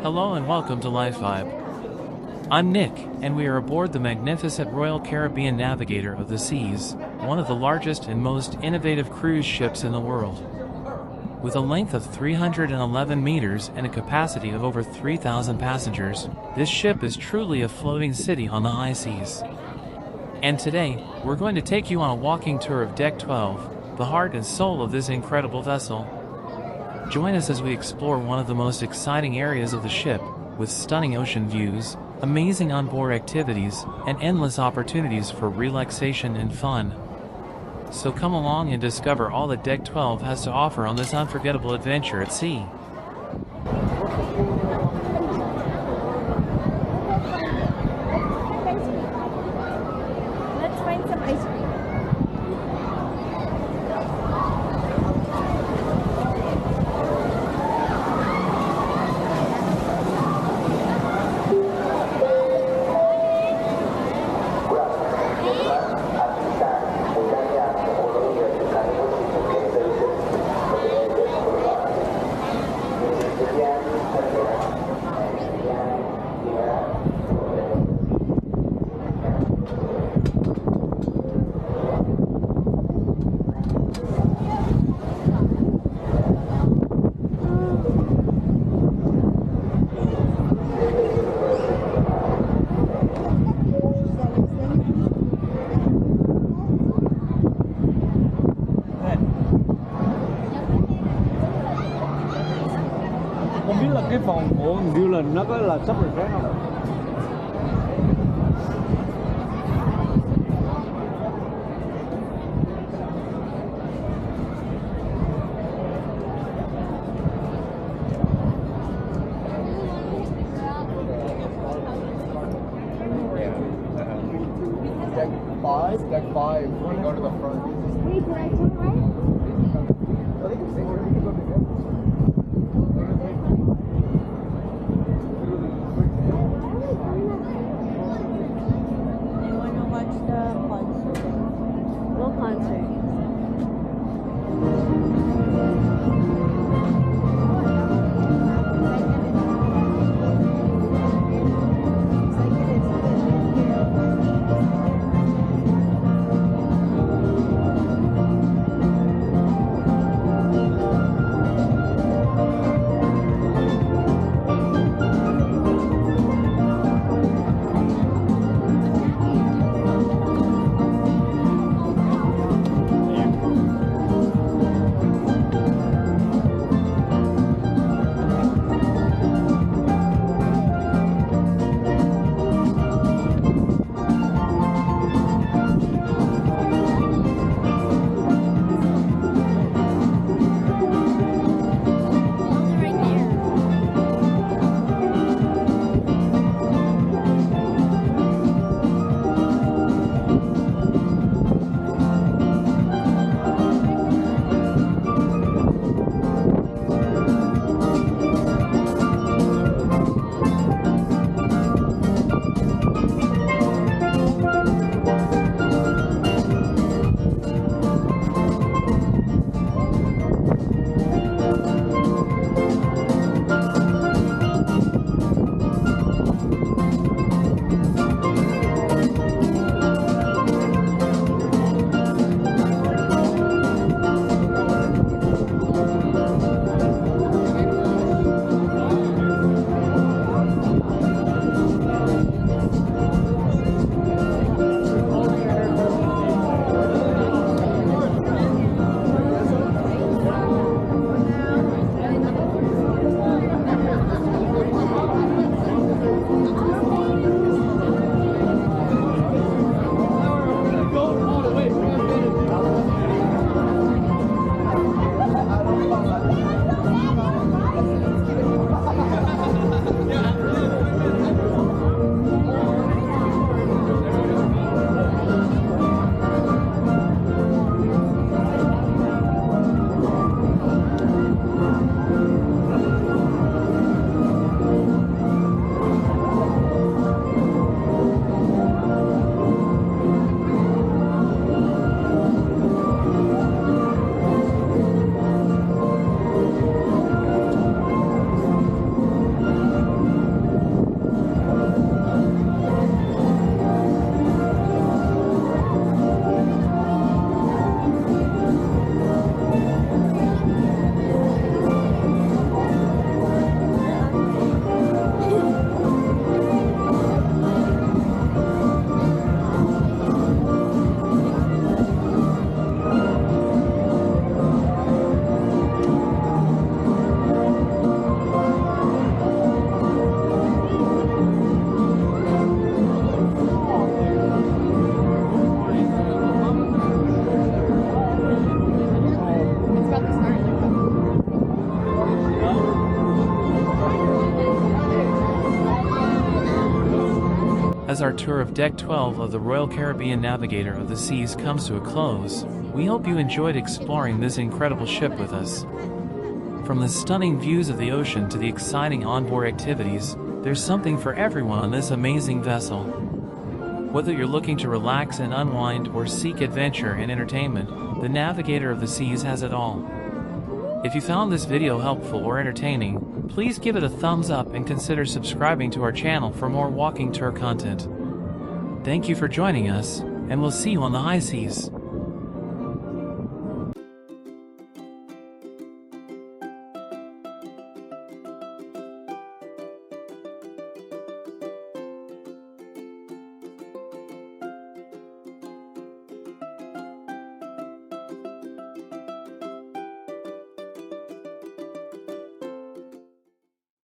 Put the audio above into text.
Hello and welcome to Life Vibe. I'm Nick, and we are aboard the magnificent Royal Caribbean Navigator of the Seas, one of the largest and most innovative cruise ships in the world. With a length of 311 meters and a capacity of over 3,000 passengers, this ship is truly a floating city on the high seas. And today, we're going to take you on a walking tour of Deck 12, the heart and soul of this incredible vessel. Join us as we explore one of the most exciting areas of the ship, with stunning ocean views, amazing onboard activities, and endless opportunities for relaxation and fun. So come along and discover all that Deck 12 has to offer on this unforgettable adventure at sea. Let's find some ice cream. Không biết là cái phòng của New Zealand nó có là sắp refresh không? Deck 5, we go to the front. Wait, did I turn right? I think it's safer. You can go to the I want to watch the concert. What concert? As our tour of Deck 12 of the Royal Caribbean Navigator of the Seas comes to a close, we hope you enjoyed exploring this incredible ship with us. From the stunning views of the ocean to the exciting onboard activities, there's something for everyone on this amazing vessel. Whether you're looking to relax and unwind or seek adventure and entertainment, the Navigator of the Seas has it all. If you found this video helpful or entertaining, please give it a thumbs up and consider subscribing to our channel for more walking tour content. Thank you for joining us, and we'll see you on the high seas.